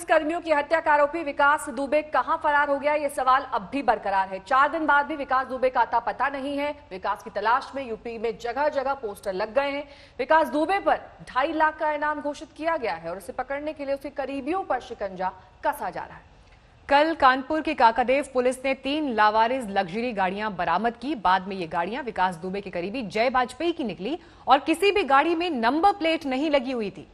पुलिसकर्मियों की हत्या का आरोपी विकास दुबे कहां फरार हो गया, ये सवाल अब भी बरकरार है। 4 दिन बाद भी विकास दुबे का अता पता नहीं है। विकास की तलाश में यूपी में जगह जगह पोस्टर लग गए हैं। विकास दुबे पर 2.5 लाख का इनाम घोषित किया गया है और उसे पकड़ने के लिए उसके करीबियों पर शिकंजा कसा जा रहा है। कल कानपुर की काकादेव पुलिस ने 3 लावारिस लग्जरी गाड़ियां बरामद की। बाद में ये गाड़ियां विकास दुबे के करीबी जय वाजपेयी की निकली और किसी भी गाड़ी में नंबर प्लेट नहीं लगी हुई थी।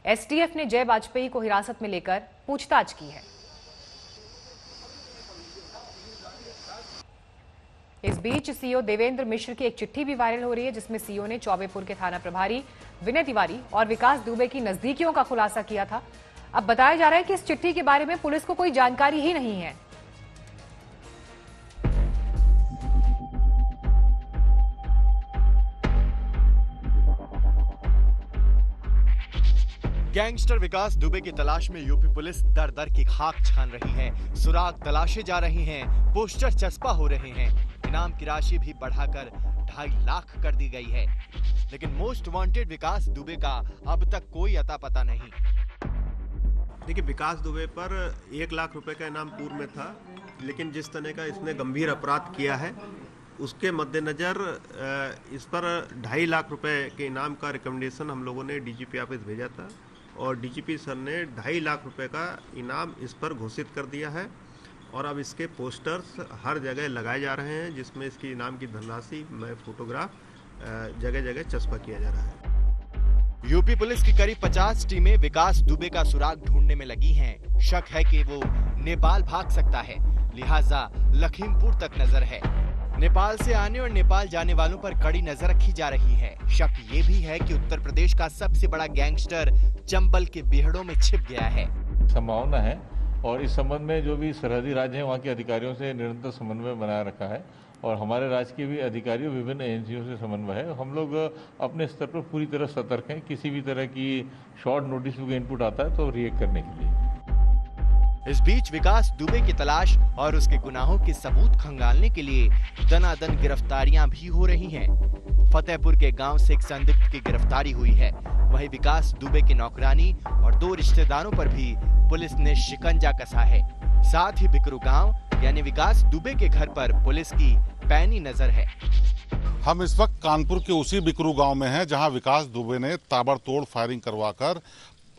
एसटीएफ ने जय वाजपेयी को हिरासत में लेकर पूछताछ की है। इस बीच सीओ देवेंद्र मिश्र की एक चिट्ठी भी वायरल हो रही है, जिसमें सीओ ने चौबेपुर के थाना प्रभारी विनय तिवारी और विकास दुबे की नजदीकियों का खुलासा किया था। अब बताया जा रहा है कि इस चिट्ठी के बारे में पुलिस को कोई जानकारी ही नहीं है। गैंगस्टर विकास दुबे की तलाश में यूपी पुलिस दर दर की खाक छान रही है। सुराग तलाशे जा रहे हैं, पोस्टर चस्पा हो रहे हैं, इनाम की राशि भी बढ़ाकर 2.5 लाख कर दी गई है। लेकिन मोस्ट वांटेड विकास दुबे का अब तक कोई अता पता नहीं। देखिए, विकास दुबे पर 1 लाख रुपए का इनाम पूर्व में था, लेकिन जिस तरह का इसने गंभीर अपराध किया है उसके मद्देनजर इस पर 2.5 लाख रुपए के इनाम का रिकमेंडेशन हम लोगों ने डीजीपी ऑफिस भेजा था और डीजीपी सर ने 2.5 लाख रुपए का इनाम इस पर घोषित कर दिया है और अब इसके पोस्टर्स हर जगह लगाए जा रहे हैं, जिसमें इसकी इनाम की धनराशि में फोटोग्राफ जगह जगह चस्पा किया जा रहा है। यूपी पुलिस की करीब 50 टीमें विकास दुबे का सुराग ढूंढने में लगी हैं। शक है कि वो नेपाल भाग सकता है, लिहाजा लखीमपुर तक नजर है। नेपाल से आने और नेपाल जाने वालों पर कड़ी नजर रखी जा रही है। शक ये भी है कि उत्तर प्रदेश का सबसे बड़ा गैंगस्टर चंबल के बीहड़ों में छिप गया है। संभावना है और इस संबंध में जो भी सरहदी राज्य हैं वहाँ के अधिकारियों से निरंतर समन्वय बनाए रखा है और हमारे राज्य के भी अधिकारियों विभिन्न एजेंसियों से समन्वय है। हम लोग अपने स्तर पर पूरी तरह सतर्क हैं, किसी भी तरह की शॉर्ट नोटिस का इनपुट आता है तो रिएक्ट करने के लिए। इस बीच विकास दुबे की तलाश और उसके गुनाहों के सबूत खंगालने के लिए दनादन गिरफ्तारियां भी हो रही हैं। फतेहपुर के गांव से एक संदिग्ध की गिरफ्तारी हुई है। वहीं विकास दुबे की नौकरानी और 2 रिश्तेदारों पर भी पुलिस ने शिकंजा कसा है। साथ ही बिकरू गांव यानी विकास दुबे के घर पर पुलिस की पैनी नजर है। हम इस वक्त कानपुर के उसी बिकरू गांव में हैं, जहां विकास दुबे ने ताबड़तोड़ फायरिंग करवाकर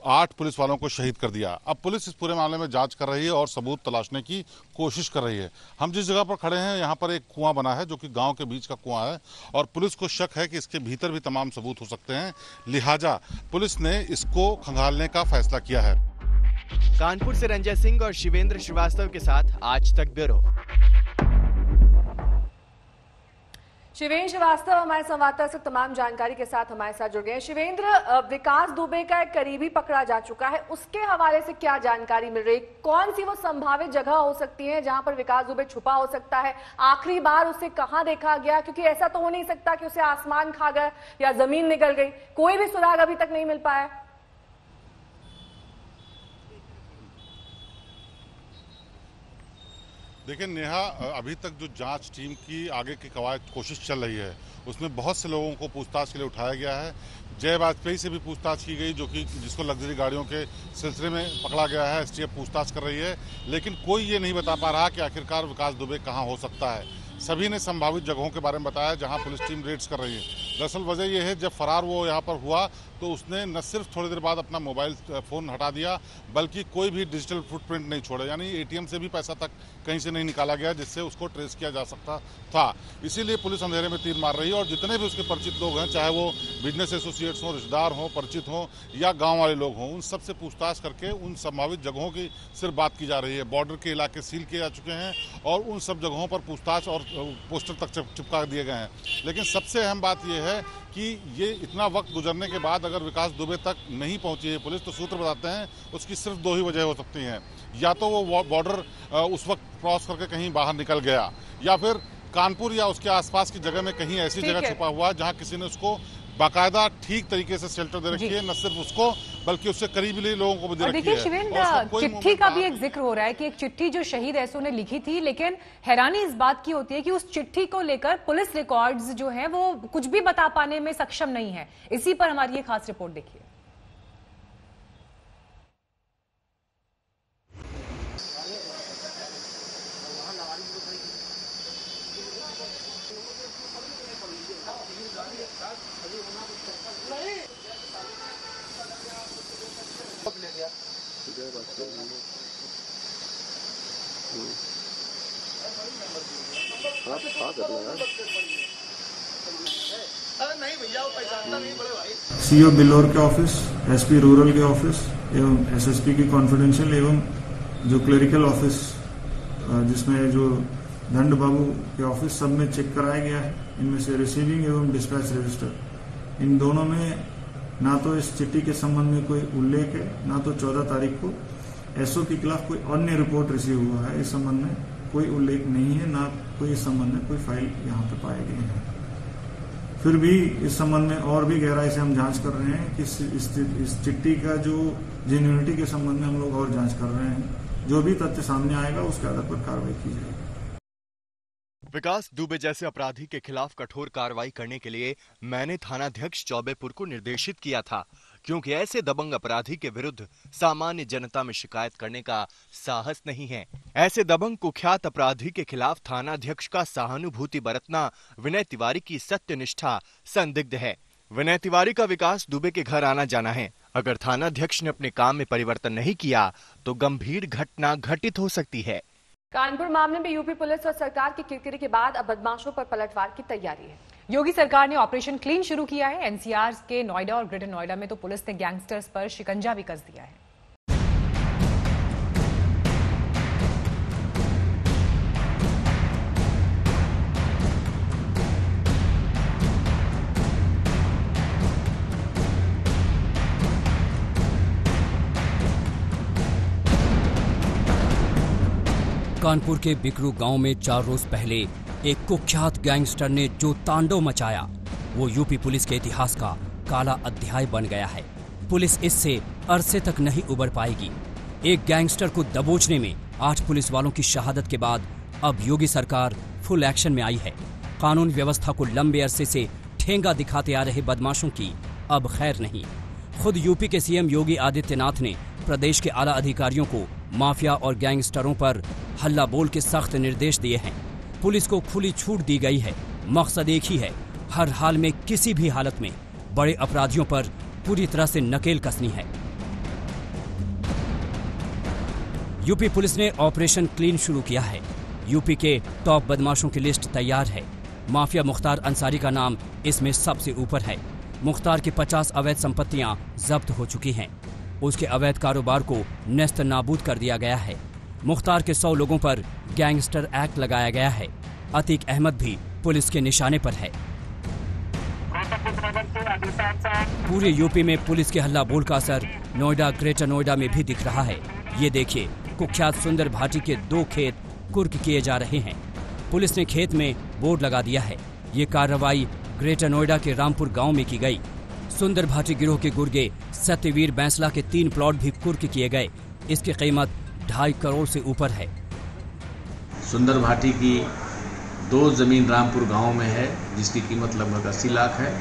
8 पुलिस वालों को शहीद कर दिया। अब पुलिस इस पूरे मामले में जांच कर रही है और सबूत तलाशने की कोशिश कर रही है। हम जिस जगह पर खड़े हैं यहाँ पर एक कुआं बना है, जो कि गांव के बीच का कुआं है और पुलिस को शक है कि इसके भीतर भी तमाम सबूत हो सकते हैं, लिहाजा पुलिस ने इसको खंगालने का फैसला किया है। कानपुर से रंजय सिंह और शिवेंद्र श्रीवास्तव के साथ आज तक ब्यूरो। शिवेंद्र श्रीवास्तव हमारे संवाददाता से तमाम जानकारी के साथ हमारे साथ जुड़ गए हैं। शिवेंद्र, विकास दुबे का एक करीबी पकड़ा जा चुका है, उसके हवाले से क्या जानकारी मिल रही है? कौन सी वो संभावित जगह हो सकती है जहां पर विकास दुबे छुपा हो सकता है? आखिरी बार उसे कहां देखा गया? क्योंकि ऐसा तो हो नहीं सकता कि उसे आसमान खा गया या जमीन निकल गई। कोई भी सुराग अभी तक नहीं मिल पाया। देखिए नेहा, अभी तक जो जांच टीम की आगे की कवायद कोशिश चल रही है, उसमें बहुत से लोगों को पूछताछ के लिए उठाया गया है। जय वाजपेयी से भी पूछताछ की गई, जो कि जिसको लग्जरी गाड़ियों के सिलसिले में पकड़ा गया है। एसटीएफ पूछताछ कर रही है, लेकिन कोई ये नहीं बता पा रहा कि आखिरकार विकास दुबे कहाँ हो सकता है। सभी ने संभावित जगहों के बारे में बताया जहां पुलिस टीम रेड्स कर रही है। दरअसल वजह यह है, जब फरार वो यहाँ पर हुआ तो उसने न सिर्फ थोड़ी देर बाद अपना मोबाइल फ़ोन हटा दिया, बल्कि कोई भी डिजिटल फुटप्रिंट नहीं छोड़ा, यानी एटीएम से भी पैसा तक कहीं से नहीं निकाला गया जिससे उसको ट्रेस किया जा सकता था। इसीलिए पुलिस अंधेरे में तीर मार रही है और जितने भी उसके परिचित लोग हैं, चाहे वो बिजनेस एसोसिएट्स हों, रिश्तेदार हों, परिचित हों या गाँव वाले लोग हों, उन सबसे पूछताछ करके उन संभावित जगहों की सिर्फ बात की जा रही है। बॉर्डर के इलाके सील किए जा चुके हैं और उन सब जगहों पर पूछताछ और पोस्टर तक चिपका दिए गए हैं। लेकिन सबसे अहम बात यह है कि ये इतना वक्त गुजरने के बाद अगर विकास दुबे तक नहीं पहुंची है पुलिस, तो सूत्र बताते हैं उसकी सिर्फ 2 ही वजह हो सकती हैं। या तो वो बॉर्डर उस वक्त क्रॉस करके कहीं बाहर निकल गया, या फिर कानपुर या उसके आसपास की जगह में कहीं ऐसी जगह छुपा हुआ जहां किसी ने उसको बाकायदा ठीक तरीके से शेल्टर दे रखी है, न सिर्फ उसको बल्कि उससे करीबी लोगों को भी दे रखी है। देखिए शिवेंद्र, चिट्ठी का भी एक जिक्र हो रहा है कि एक चिट्ठी जो शहीद एसओ ने लिखी थी, लेकिन हैरानी इस बात की होती है कि उस चिट्ठी को लेकर पुलिस रिकॉर्ड्स जो है वो कुछ भी बता पाने में सक्षम नहीं है। इसी पर हमारी ये खास रिपोर्ट देखिए। सीओ बिल्लौर के ऑफिस, एसपी रूरल के ऑफिस एवं एसएसपी की कॉन्फिडेंशियल एवं जो क्लरिकल ऑफिस जिसमें जो दंड बाबू के ऑफिस सब में चेक कराया गया है। इनमें से रिसीविंग एवं डिस्पैच रजिस्टर इन दोनों में ना तो इस चिट्ठी के संबंध में कोई उल्लेख है, ना तो 14 तारीख को एसओ के खिलाफ कोई अन्य रिपोर्ट रिसीव हुआ है। इस संबंध में कोई उल्लेख नहीं है, ना कोई इस संबंध में कोई फाइल यहाँ पे पाए गए हैं। फिर भी इस संबंध में और भी गहराई से हम जांच कर रहे हैं कि इस चिट्ठी का जो जेन्युइनिटी के संबंध में हम लोग और जांच कर रहे हैं। जो भी तथ्य सामने आएगा उसके आधार पर कार्रवाई की जाएगी। विकास दुबे जैसे अपराधी के खिलाफ कठोर कार्रवाई करने के लिए मैंने थानाध्यक्ष चौबेपुर को निर्देशित किया था, क्योंकि ऐसे दबंग अपराधी के विरुद्ध सामान्य जनता में शिकायत करने का साहस नहीं है। ऐसे दबंग कुख्यात अपराधी के खिलाफ थानाध्यक्ष का सहानुभूति बरतना विनय तिवारी की सत्यनिष्ठा संदिग्ध है। विनय तिवारी का विकास दुबे के घर आना जाना है। अगर थानाध्यक्ष ने अपने काम में परिवर्तन नहीं किया तो गंभीर घटना घटित हो सकती है। कानपुर मामले में यूपी पुलिस और सरकार की किरकिरी के बाद अब बदमाशों पर पलटवार की तैयारी है। योगी सरकार ने ऑपरेशन क्लीन शुरू किया है। एनसीआर के नोएडा और ग्रेटर नोएडा में तो पुलिस ने गैंगस्टर्स पर शिकंजा भी कस दिया है। कानपुर के बिकरू गांव में 4 रोज पहले एक कुख्यात गैंगस्टर ने जो तांडव मचाया वो यूपी पुलिस के इतिहास का काला अध्याय बन गया है। पुलिस इससे अरसे तक नहीं उबर पाएगी। एक गैंगस्टर को दबोचने में 8 पुलिस वालों की शहादत के बाद अब योगी सरकार फुल एक्शन में आई है। कानून व्यवस्था को लंबे अरसे से ठेंगा दिखाते आ रहे बदमाशों की अब खैर नहीं। खुद यूपी के सीएम योगी आदित्यनाथ ने प्रदेश के आला अधिकारियों को माफिया और गैंगस्टरों पर हल्ला बोल के सख्त निर्देश दिए हैं। पुलिस को खुली छूट दी गई है। मकसद एक ही है, हर हाल में किसी भी हालत में बड़े अपराधियों पर पूरी तरह से नकेल कसनी है। यूपी पुलिस ने ऑपरेशन क्लीन शुरू किया है। यूपी के टॉप बदमाशों की लिस्ट तैयार है। माफिया मुख्तार अंसारी का नाम इसमें सबसे ऊपर है। मुख्तार की 50 अवैध संपत्तियां जब्त हो चुकी हैं। उसके अवैध कारोबार को नेस्त नाबूद कर दिया गया है। मुख्तार के 100 लोगों पर गैंगस्टर एक्ट लगाया गया है। अतीक अहमद भी पुलिस के निशाने पर है। पूरे यूपी में पुलिस के हल्ला बोल का असर नोएडा, ग्रेटर नोएडा में भी दिख रहा है। ये देखिए, कुख्यात सुंदर भाटी के 2 खेत कुर्क किए जा रहे हैं। पुलिस ने खेत में बोर्ड लगा दिया है। ये कार्रवाई ग्रेटर नोएडा के रामपुर गांव में की गई। सुंदर भाटी गिरोह के गुर्गे सत्यवीर बैंसला के 3 प्लॉट भी कुर्क किए गए। इसकी कीमत 2.5 करोड़ से ऊपर है। सुंदर भाटी की 2 जमीन रामपुर गांव में है जिसकी कीमत लगभग 80 लाख है,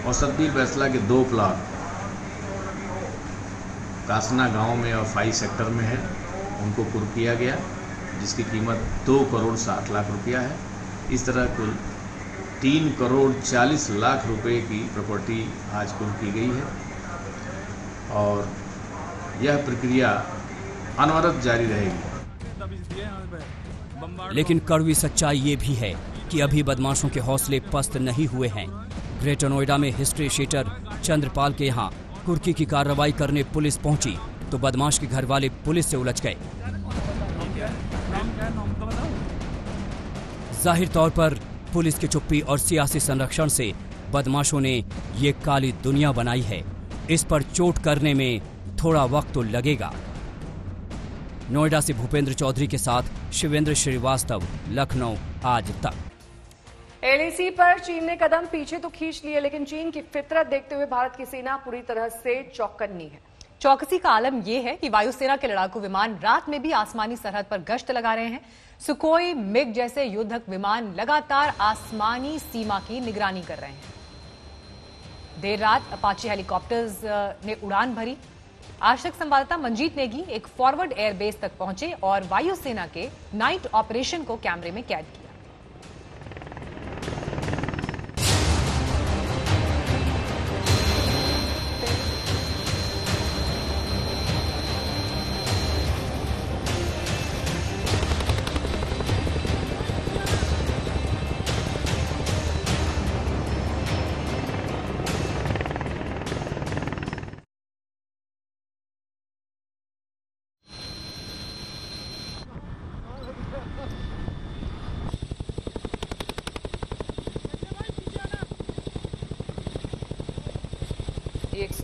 और सत्यवीर बैंसला के 2 प्लॉट कासना गांव में और 5 सेक्टर में है, उनको कुर्क किया गया जिसकी कीमत 2 करोड़ 60 लाख रुपया है। इस तरह कुल 3 करोड़ 40 लाख रुपए की प्रॉपर्टी आज कुर्क की गई है, और यह प्रक्रिया अनवरत जारी रहेगी। लेकिन कड़वी सच्चाई ये भी है कि अभी बदमाशों के हौसले पस्त नहीं हुए हैं। ग्रेटर नोएडा में हिस्ट्री शीटर चंद्रपाल के यहाँ कुर्की की कार्रवाई करने पुलिस पहुंची तो बदमाश के घर वाले पुलिस से उलझ गए। जाहिर तौर पर पुलिस की चुप्पी और सियासी संरक्षण से बदमाशों ने ये काली दुनिया बनाई है। इस पर चोट करने में थोड़ा वक्त तो लगेगा। नोएडा से भूपेंद्र चौधरी के साथ शिवेंद्र श्रीवास्तव, लखनऊ आज तक। एलएसी पर चीन ने कदम पीछे तो खींच लिए, लेकिन चीन की फितरत देखते हुए भारत की सेना पूरी तरह से चौकन्नी है। चौकसी का आलम यह है कि वायुसेना के लड़ाकू विमान रात में भी आसमानी सरहद पर गश्त लगा रहे हैं। सुखोई, मिग जैसे युद्धक विमान लगातार आसमानी सीमा की निगरानी कर रहे हैं। देर रात अपाचे हेलीकॉप्टर्स ने उड़ान भरी। आज तक संवाददाता मंजीत नेगी एक फॉरवर्ड एयरबेस तक पहुंचे और वायुसेना के नाइट ऑपरेशन को कैमरे में कैद किया।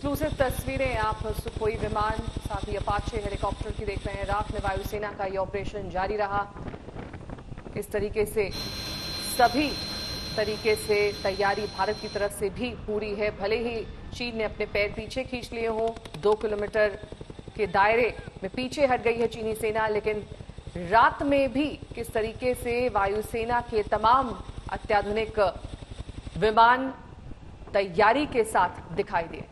एक्सक्लूसिव तस्वीरें आप सुखोई विमान साथ ही अपाचे हेलीकॉप्टर की देख रहे हैं। रात में वायुसेना का ये ऑपरेशन जारी रहा। इस तरीके से सभी तरीके से तैयारी भारत की तरफ से भी पूरी है। भले ही चीन ने अपने पैर पीछे खींच लिए हों, 2 किलोमीटर के दायरे में पीछे हट गई है चीनी सेना, लेकिन रात में भी किस तरीके से वायुसेना के तमाम अत्याधुनिक विमान तैयारी के साथ दिखाई दिए।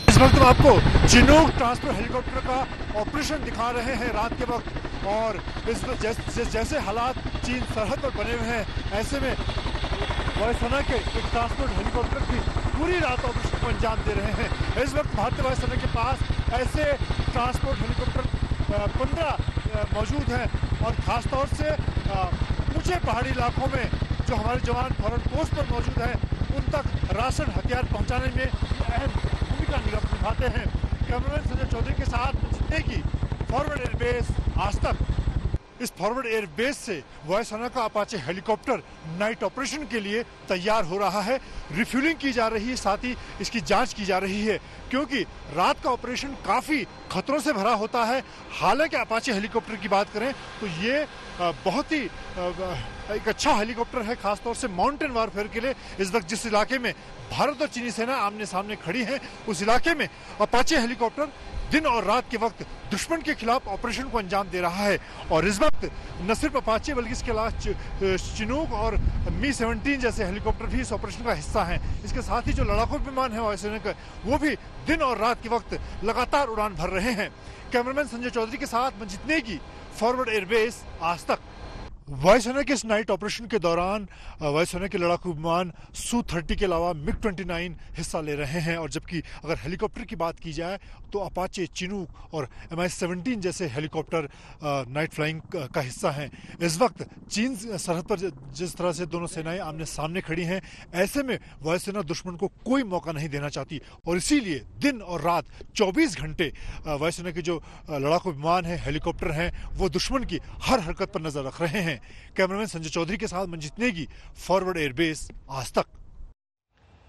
इस वक्त हम आपको चिनूक ट्रांसपोर्ट हेलीकॉप्टर का ऑपरेशन दिखा रहे हैं रात के वक्त, और इस जैसे हालात चीन सरहद पर बने हुए हैं, ऐसे में वायुसेना के एक ट्रांसपोर्ट हेलीकॉप्टर की पूरी रात ऑपरेशन को अंजाम दे रहे हैं। इस वक्त भारतीय वायुसेना के पास ऐसे ट्रांसपोर्ट हेलीकॉप्टर 15 मौजूद हैं, और खासतौर से ऊंचे पहाड़ी इलाकों में जो हमारे जवान फॉरवर्ड पोस्ट पर मौजूद हैं, उन तक राशन हथियार पहुंचाने में अहम भूमिका निभाते हैं। कैमरामैन संजय चौधरी के साथ जितने की फॉरवर्ड एयरबेस आज तक। इस फॉरवर्ड एयरबेस से वायुसेना का अपाचे हेलीकॉप्टर नाइट ऑपरेशन के लिए तैयार हो रहा है। रिफ्यूलिंग की जा रही है, साथ ही इसकी जांच की जा रही है, क्योंकि रात का ऑपरेशन काफी खतरों से भरा होता है। हालांकि अपाचे हेलीकॉप्टर की बात करें तो ये बहुत ही एक अच्छा हेलीकॉप्टर है, खासतौर से माउंटेन वारफेयर के लिए। इस वक्त जिस इलाके में भारत और चीनी सेना आमने सामने खड़ी है, उस इलाके में अपाचे हेलीकॉप्टर दिन और रात के वक्त दुश्मन के खिलाफ ऑपरेशन को अंजाम दे रहा है। और इस वक्त न सिर्फ अपाचे बल्कि इसके अलावा चिनूक और मी-17 जैसे हेलीकॉप्टर भी इस ऑपरेशन का हिस्सा हैं। इसके साथ ही जो लड़ाकू विमान है वायुसेना का, वो भी दिन और रात के वक्त लगातार उड़ान भर रहे हैं। कैमरामैन संजय चौधरी के साथ मंजित नेगी, फॉरवर्ड एयरबेस, आज तक। वायुसेना के इस नाइट ऑपरेशन के दौरान वायुसेना के लड़ाकू विमान Su-30 के अलावा MiG-29 हिस्सा ले रहे हैं, और जबकि अगर हेलीकॉप्टर की बात की जाए तो अपाचे, चिनूक और Mi-17 जैसे हेलीकॉप्टर नाइट फ्लाइंग का हिस्सा हैं। इस वक्त चीन सरहद पर जिस तरह से दोनों सेनाएं आमने सामने खड़ी हैं, ऐसे में वायुसेना दुश्मन को कोई मौका नहीं देना चाहती, और इसीलिए दिन और रात 24 घंटे वायुसेना के जो लड़ाकू विमान हैं, हेलीकॉप्टर हैं, वो दुश्मन की हर हरकत पर नजर रख रहे हैं। कैमरामैन संजय चौधरी के साथ मंजित नेगी, फॉरवर्ड एयरबेस, आज तक।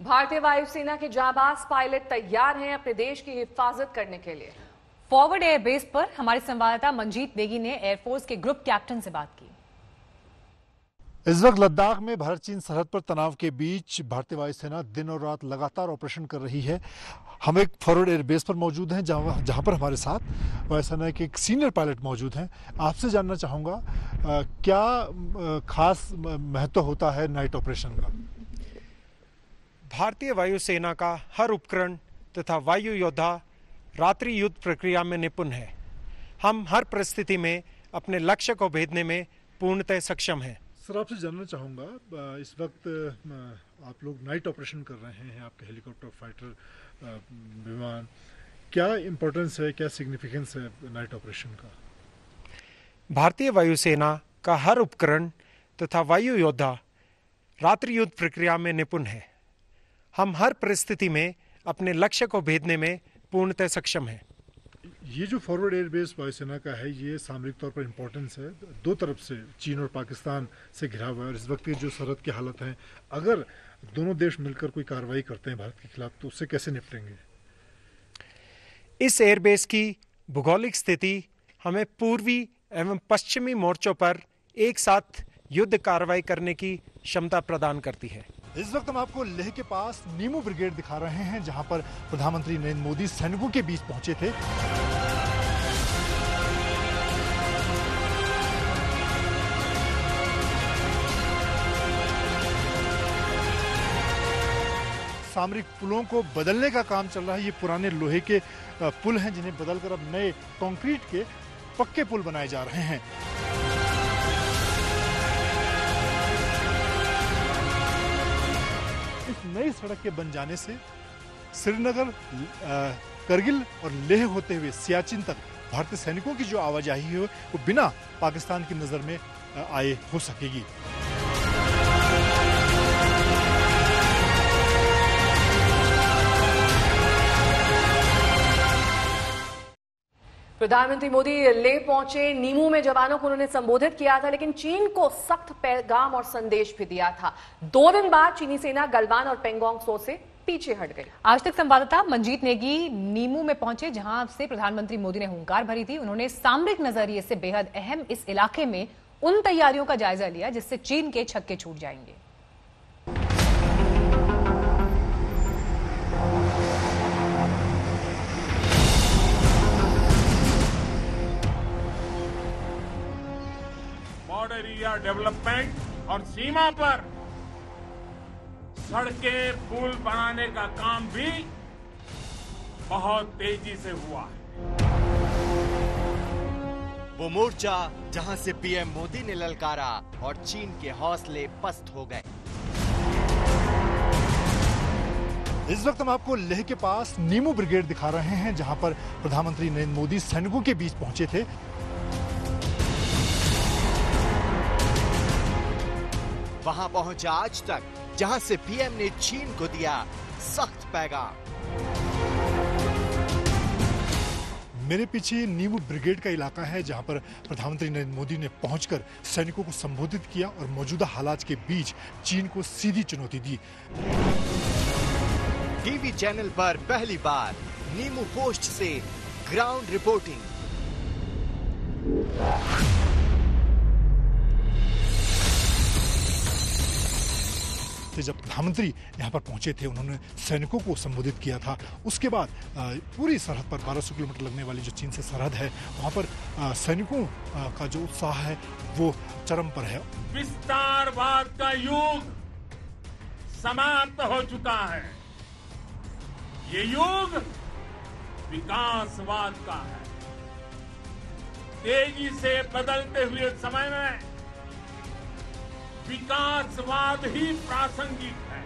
भारतीय वायुसेना के जाबाज पायलट तैयार हैं अपने देश की हिफाजत करने के लिए। फॉरवर्ड एयरबेस पर हमारे संवाददाता मंजीत नेगी ने एयरफोर्स के ग्रुप कैप्टन से बात की। इस वक्त लद्दाख में भारत चीन सरहद पर तनाव के बीच भारतीय वायुसेना दिन और रात लगातार ऑपरेशन कर रही है। हम एक फॉरवर्ड एयरबेस पर मौजूद हैं, जहां पर हमारे साथ वायुसेना के एक सीनियर पायलट मौजूद हैं। आपसे जानना चाहूँगा, क्या खास महत्व होता है नाइट ऑपरेशन का? भारतीय वायुसेना का हर उपकरण तथा वायु योद्धा रात्रि युद्ध प्रक्रिया में निपुण है। हम हर परिस्थिति में अपने लक्ष्य को भेदने में पूर्णतः सक्षम हैं। सर, आपसे जानना चाहूँगा, इस वक्त आप लोग नाइट ऑपरेशन कर रहे हैं, आपके हेलीकॉप्टर, फाइटर विमान, क्या इम्पोर्टेंस है, क्या सिग्निफिकेंस है नाइट ऑपरेशन का? भारतीय वायुसेना का हर उपकरण तथा वायु योद्धा रात्रि युद्ध प्रक्रिया में निपुण है। हम हर परिस्थिति में अपने लक्ष्य को भेदने में पूर्णतः सक्षम हैं। ये जो फॉरवर्ड एयरबेस वायुसेना का है, ये सामरिक तौर पर इम्पोर्टेंस है। दो तरफ से चीन और पाकिस्तान से घिरा हुआ है, और इस वक्त की जो सरहद की हालत है, अगर दोनों देश मिलकर कोई कार्रवाई करते हैं भारत के खिलाफ, तो उससे कैसे निपटेंगे? इस एयरबेस की भौगोलिक स्थिति हमें पूर्वी एवं पश्चिमी मोर्चों पर एक साथ युद्ध कार्रवाई करने की क्षमता प्रदान करती है। इस वक्त हम आपको लेह के पास नीमू ब्रिगेड दिखा रहे हैं, जहां पर प्रधानमंत्री नरेंद्र मोदी सैनिकों के बीच पहुंचे थे। सामरिक पुलों को बदलने का काम चल रहा है। ये पुराने लोहे के पुल हैं, जिन्हें बदलकर अब नए कंक्रीट के पक्के पुल बनाए जा रहे हैं। इस नई सड़क के बन जाने से श्रीनगर, करगिल और लेह होते हुए सियाचिन तक भारतीय सैनिकों की जो आवाजाही है वो बिना पाकिस्तान की नजर में आए हो सकेगी। प्रधानमंत्री मोदी लेह पहुंचे। नीमू में जवानों को उन्होंने संबोधित किया था, लेकिन चीन को सख्त पैगाम और संदेश भी दिया था। 2 दिन बाद चीनी सेना गलवान और पेंगोंग सो से पीछे हट गई। आज तक संवाददाता मंजीत नेगी नीमू में पहुंचे, जहां से प्रधानमंत्री मोदी ने हुंकार भरी थी। उन्होंने सामरिक नजरिए से बेहद अहम इस इलाके में उन तैयारियों का जायजा लिया जिससे चीन के छक्के छूट जाएंगे। बॉर्डर एरिया डेवलपमेंट और सीमा पर सड़कें पुल बनाने का काम भी बहुत तेजी से हुआ है। वो मोर्चा जहां से पीएम मोदी ने ललकारा और चीन के हौसले पस्त हो गए। इस वक्त हम आपको लेह के पास नीमू ब्रिगेड दिखा रहे हैं, जहां पर प्रधानमंत्री नरेंद्र मोदी सैनिकों के बीच पहुंचे थे। वहां पहुंचा आज तक, जहां से पीएम ने चीन को दिया सख्त पैगाम। मेरे पीछे नीमू ब्रिगेड का इलाका है, जहां पर प्रधानमंत्री नरेंद्र मोदी ने पहुंचकर सैनिकों को संबोधित किया और मौजूदा हालात के बीच चीन को सीधी चुनौती दी। टीवी चैनल पर पहली बार नीमू पोस्ट से ग्राउंड रिपोर्टिंग। जब प्रधानमंत्री यहाँ पर पहुंचे थे, उन्होंने सैनिकों को संबोधित किया था। उसके बाद पूरी सरहद पर 1200 किलोमीटर लगने वाली जो चीन से सरहद है, वहाँ पर सैनिकों का जो उत्साह है वो चरम पर है। विस्तारवाद का युग समाप्त हो चुका है। ये युग विकासवाद का है। तेजी से बदलते हुए समय में विकासवाद ही प्रासंगिक है।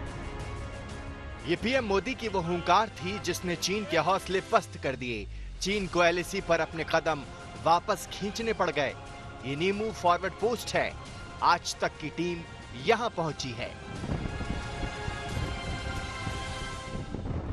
ये पीएम मोदी की वो हुंकार थी जिसने चीन के हौसले पस्त कर दिए। चीन को एलएसी पर अपने कदम वापस खींचने पड़ गए। ये नीमू फॉरवर्ड पोस्ट है। आज तक की टीम यहां पहुंची है।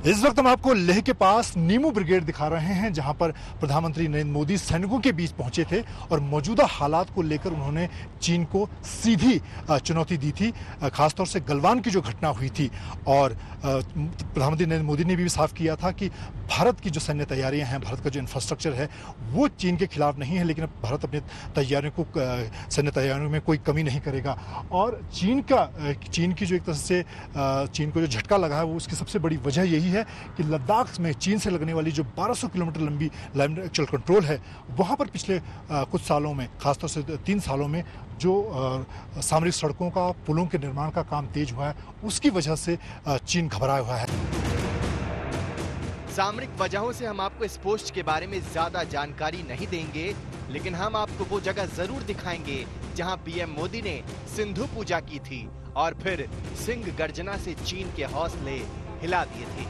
इस वक्त हम आपको लेह के पास नीमू ब्रिगेड दिखा रहे हैं, जहां पर प्रधानमंत्री नरेंद्र मोदी सैनिकों के बीच पहुंचे थे और मौजूदा हालात को लेकर उन्होंने चीन को सीधी चुनौती दी थी, खासतौर से गलवान की जो घटना हुई थी। और प्रधानमंत्री नरेंद्र मोदी ने भी साफ किया था कि भारत की जो सैन्य तैयारियां हैं, भारत का जो इंफ्रास्ट्रक्चर है, वो चीन के खिलाफ नहीं है, लेकिन भारत अपनी तैयारियों को, सैन्य तैयारियों में कोई कमी नहीं करेगा। और चीन की जो एक तरह से चीन को जो झटका लगा है, वो उसकी सबसे बड़ी वजह यही है कि लद्दाख में चीन से लगने वाली जो 1200 किलोमीटर लंबी लाइन एक्चुअल कंट्रोल है, वहां पर पिछले कुछ सालों में, खासतौर से 3 सालों में जो सामरिक सड़कों का, पुलों के निर्माण का काम तेज हुआ है, उसकी वजह से चीन घबराया हुआ है। सामरिक वजहों से हम आपको इस पोस्ट के बारे में ज्यादा जानकारी नहीं देंगे, लेकिन हम आपको वो जगह जरूर दिखाएंगे जहां पीएम मोदी ने सिंधु पूजा की थी और फिर सिंह गर्जना से चीन के हौसले हिला दिए थे।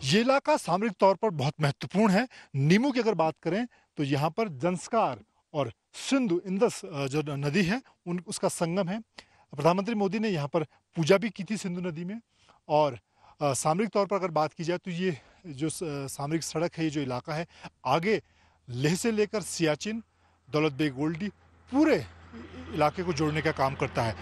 ये इलाका सामरिक तौर पर बहुत महत्वपूर्ण है। नीमू की अगर बात करें तो यहाँ पर जंस्कार और सिंधु इंदस जो नदी है, उसका संगम है। प्रधानमंत्री मोदी ने यहाँ पर पूजा भी की थी सिंधु नदी में। और सामरिक तौर पर अगर बात की जाए तो ये जो सामरिक सड़क है, ये जो इलाका है, आगे लेह से लेकर सियाचिन, दौलत बेग ओल्डी, पूरे इलाके को जोड़ने का काम करता है।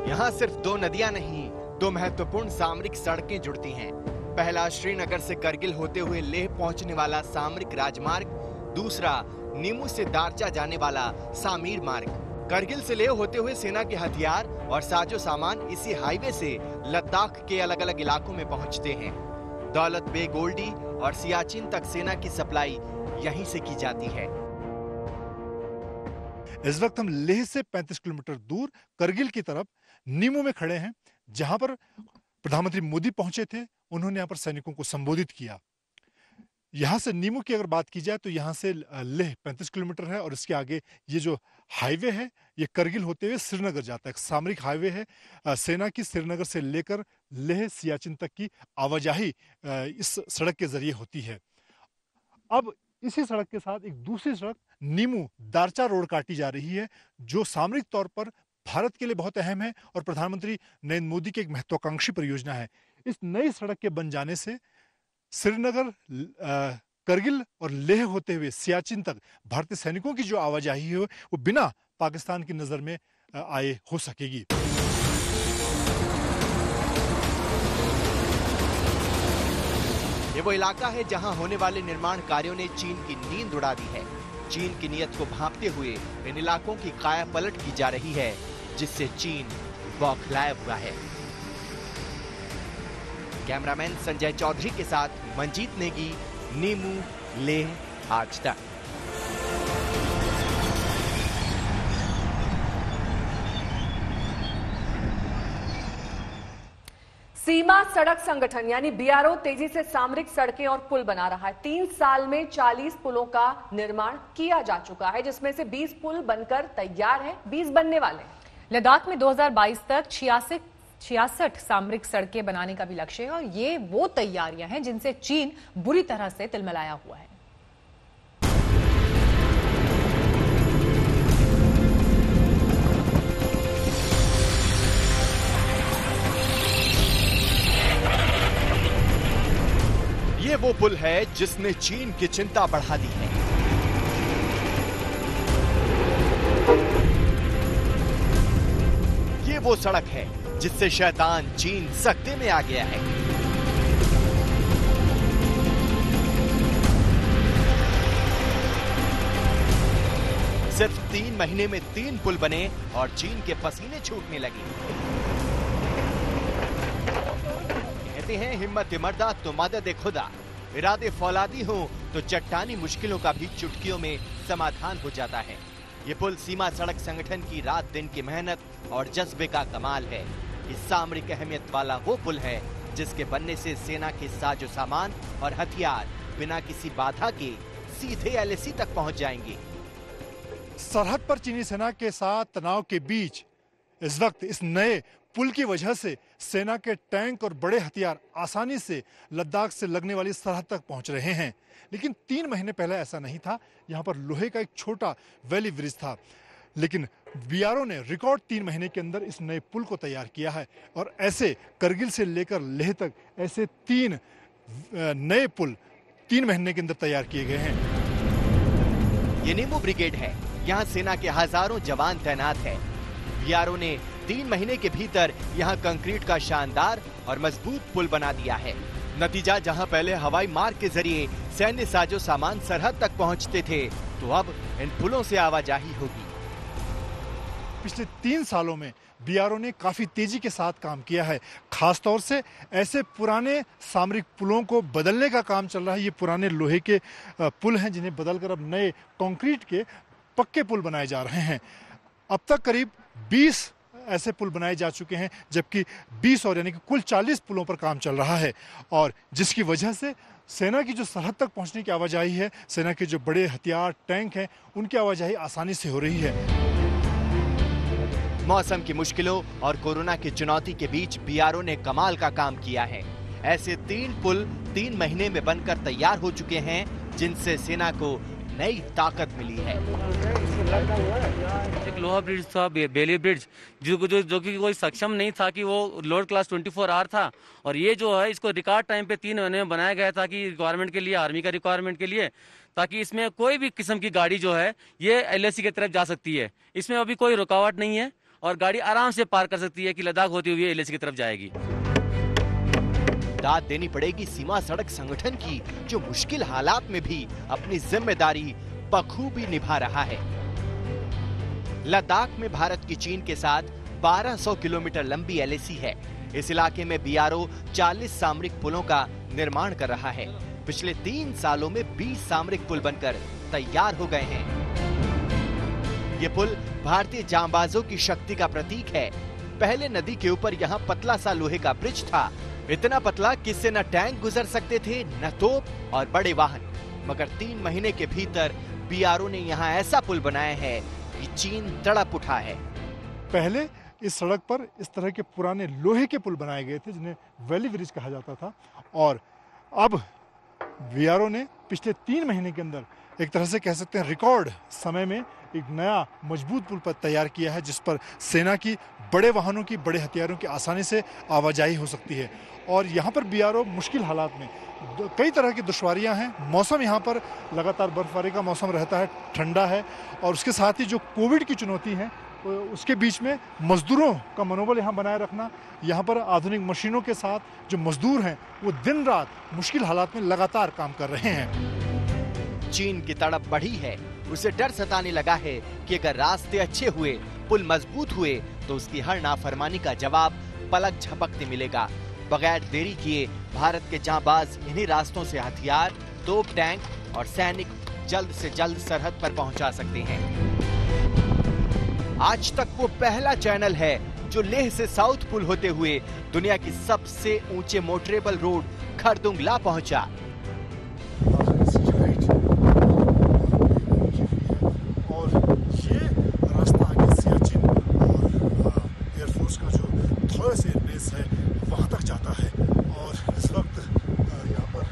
यहाँ सिर्फ 2 नदियां नहीं, 2 महत्वपूर्ण सामरिक सड़कें जुड़ती हैं। पहला श्रीनगर से करगिल होते हुए लेह पहुंचने वाला सामरिक राजमार्ग, दूसरा नीमू से दारचा जाने वाला सामीर मार्ग। करगिल से लेह होते हुए सेना के हथियार और साजो सामान इसी हाईवे से लद्दाख के अलग अलग इलाकों में पहुंचते हैं। दौलत बेग ओल्डी और सियाचिन तक सेना की सप्लाई यहीं से की जाती है। इस वक्त हम लेह से 35 किलोमीटर दूर करगिल की तरफ नीमू में खड़े हैं, जहां पर प्रधानमंत्री मोदी पहुंचे थे। उन्होंने यहाँ पर सैनिकों को संबोधित किया। यहाँ से नीमू की अगर बात की जाए तो यहाँ से लेह 35 किलोमीटर है और इसके आगे ये जो हाईवे है, ये करगिल होते हुए श्रीनगर जाता है। सामरिक हाईवे है। सेना की श्रीनगर से लेकर लेह सियाचिन तक की आवाजाही इस सड़क के जरिए होती है। अब इसी सड़क के साथ एक दूसरी सड़क नीमू दारचा रोड काटी जा रही है, जो सामरिक तौर पर भारत के लिए बहुत अहम है और प्रधानमंत्री नरेंद्र मोदी की एक महत्वाकांक्षी परियोजना है। इस नई सड़क के बन जाने से श्रीनगर, करगिल और लेह होते हुए सियाचिन तक भारतीय सैनिकों की जो आवाजाही है, वो बिना पाकिस्तान की नजर में आए हो सकेगी। ये वो इलाका है जहां होने वाले निर्माण कार्यों ने चीन की नींद उड़ा दी है। चीन की नीयत को भांपते हुए इन इलाकों की काया पलट की जा रही है, जिससे चीन बौखलाया हुआ है। कैमरामैन संजय चौधरी के साथ मंजीत नेगी, नीमू, लेह, आज तक। सीमा सड़क संगठन यानी बीआरओ तेजी से सामरिक सड़कें और पुल बना रहा है। 3 साल में 40 पुलों का निर्माण किया जा चुका है, जिसमें से 20 पुल बनकर तैयार हैं, 20 बनने वाले हैं। लद्दाख में 2022 तक 66 सामरिक सड़कें बनाने का भी लक्ष्य है और ये वो तैयारियां हैं जिनसे चीन बुरी तरह से तिलमिलाया हुआ है। ये वो पुल है जिसने चीन की चिंता बढ़ा दी है। ये वो सड़क है जिससे शैतान चीन सख्ते में आ गया है। सिर्फ 3 महीने में 3 पुल बने और चीन के पसीने छूटने लगे। कहते हैं हिम्मत मर्दा तो मदद खुदा, इरादे फौलादी हो तो चट्टानी मुश्किलों का भी चुटकियों में समाधान हो जाता है। ये पुल सीमा सड़क संगठन की रात दिन की मेहनत और जज्बे का कमाल है। इस सामरिक अहमियत वाला वो पुल है जिसके बनने से सेना के साजो सामान और हथियार बिना किसी बाधा के सीधे एलएसी तक पहुंच जाएंगे। सरहद पर चीनी सेना के साथ तनाव के बीच इस वक्त इस नए पुल की वजह से सेना के टैंक और बड़े हथियार आसानी से लद्दाख से लगने वाली सरहद तक पहुंच रहे हैं। लेकिन 3 महीने पहले ऐसा नहीं था। यहां पर लोहे का एक छोटा वैली ब्रिज था, लेकिन बीआरओ ने रिकॉर्ड 3 महीने के अंदर इस नए पुल को तैयार किया है और ऐसे करगिल से लेकर लेह तक ऐसे 3 नए पुल 3 महीने के अंदर तैयार किए गए हैं। ये नीमू ब्रिगेड है। यहाँ सेना के हजारों जवान तैनात है। बीआरओ ने 3 महीने के भीतर यहाँ कंक्रीट का शानदार और मजबूत पुल बना दिया है। नतीजा, जहाँ पहले हवाई मार्ग के जरिए सैन्य साजो सामान सरहद तक पहुँचते थे, तो अब इन पुलों से आवाजाही होगी। पिछले 3 सालों में बीआरओ ने काफी तेजी के साथ काम किया है। खासतौर से ऐसे पुराने सामरिक पुलों को बदलने का काम चल रहा है। ये पुराने लोहे के पुल हैं जिन्हें बदलकर अब नए कंक्रीट के पक्के पुल बनाए जा रहे हैं। अब तक करीब 20 ऐसे पुल बनाए जा चुके हैं, जबकि 20 और यानी कि कुल 40 पुलों पर काम चल रहा है और जिसकी वजह से सेना की जो सरहद तक पहुंचने की आवाजाही है, सेना के जो बड़े हथियार टैंक हैं, उनकी आवाजाही आसानी से हो रही है। मौसम की मुश्किलों और कोरोना की चुनौती के बीच बीआरओ ने कमाल का काम किया है। ऐसे 3 पुल 3 महीने में बनकर तैयार हो चुके हैं, जिनसे सेना को नई ताकत मिली है। एक लोहा ब्रिज था, बेली ब्रिज, जो कि कोई सक्षम नहीं था कि वो लोड क्लास 24 आर था, और ये जो है इसको रिकॉर्ड टाइम पे 3 महीने में बनाया गया था कि रिक्वायरमेंट के लिए, आर्मी का रिक्वायरमेंट के लिए, ताकि इसमें कोई भी किस्म की गाड़ी जो है ये एलएसी की तरफ जा सकती है। इसमें अभी कोई रुकावट नहीं है और गाड़ी आराम से पार कर सकती है कि लद्दाख होती हुई एलएसी की तरफ जाएगी। दाद देनी पड़ेगी सीमा सड़क संगठन की, जो मुश्किल हालात में भी अपनी जिम्मेदारी बखूबी निभा रहा है। लद्दाख में भारत की चीन के साथ 1200 किलोमीटर लंबी एलएसी है। इस इलाके में बीआरओ 40 सामरिक पुलों का निर्माण कर रहा है। पिछले 3 सालों में 20 सामरिक पुल बनकर तैयार हो गए हैं। ये पुल भारतीय जांबाजों की शक्ति का प्रतीक है। पहले नदी के ऊपर यहाँ पतला सा लोहे का ब्रिज था, इतना पतला कि इससे न टैंक गुजर सकते थे, न तोप और बड़े वाहन। मगर 3 महीने के भीतर बीआरओ ने यहाँ ऐसा पुल बनाया है कि चीन तड़प उठा है। पहले इस सड़क पर इस तरह के पुराने लोहे के पुल बनाए गए थे, जिन्हें वैली ब्रिज कहा जाता था, और अब बीआरओ ने पिछले 3 महीने के अंदर एक तरह से कह सकते हैं रिकॉर्ड समय में एक नया मजबूत पुल पर तैयार किया है, जिस पर सेना की बड़े वाहनों की, बड़े हथियारों की आसानी से आवाजाही हो सकती है। और यहाँ पर बीआरओ मुश्किल हालात में, कई तरह की दुश्वारियाँ हैं। मौसम यहाँ पर लगातार बर्फबारी का मौसम रहता है, ठंडा है, और उसके साथ ही जो कोविड की चुनौती है उसके बीच में मजदूरों का मनोबल यहाँ बनाए रखना। यहाँ पर आधुनिक मशीनों के साथ जो मजदूर हैं वो दिन रात मुश्किल हालात में लगातार काम कर रहे हैं। चीन की तड़प बढ़ी है, उसे डर सताने लगा है कि अगर रास्ते अच्छे हुए, पुल मजबूत हुए तो उसकी हर नाफरमानी का जवाब पलक झपकते मिलेगा। बगैर देरी किए भारत के जांबाज इन्हीं रास्तों से हथियार, तोप, टैंक और सैनिक जल्द से जल्द सरहद पर पहुंचा सकते हैं। आज तक वो पहला चैनल है जो लेह से साउथ पुल होते हुए दुनिया की सबसे ऊंचे मोटरेबल रोड खरदुंगला पहुंचा। और ये रास्ता आगे सियाचिन और एयरफोर्स का जो थॉयस एयरबेस है वहाँ तक जाता है। और इस वक्त यहाँ पर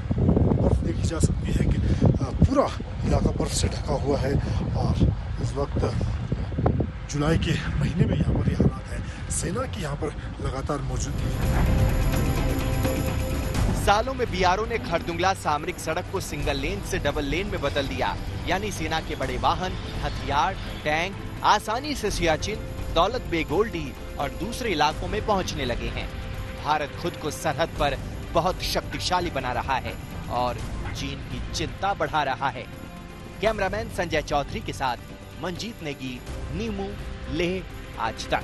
बर्फ देखी जा सकती है कि पूरा इलाका बर्फ से ढका हुआ है। और इस वक्त जुलाई के महीने में यहाँ पर ये हालात है। सेना की यहाँ पर लगातार मौजूदगी है। सालों में बीआरओ ने खरदुंगला सामरिक सड़क को सिंगल लेन से डबल लेन में बदल दिया, यानी सेना के बड़े वाहन, हथियार, टैंक आसानी से सियाचिन, दौलत बेग ओल्डी और दूसरे इलाकों में पहुंचने लगे हैं। भारत खुद को सरहद पर बहुत शक्तिशाली बना रहा है और चीन की चिंता बढ़ा रहा है। कैमरामैन संजय चौधरी के साथ मंजीत नेगी, नीमू, लेह, आज तक।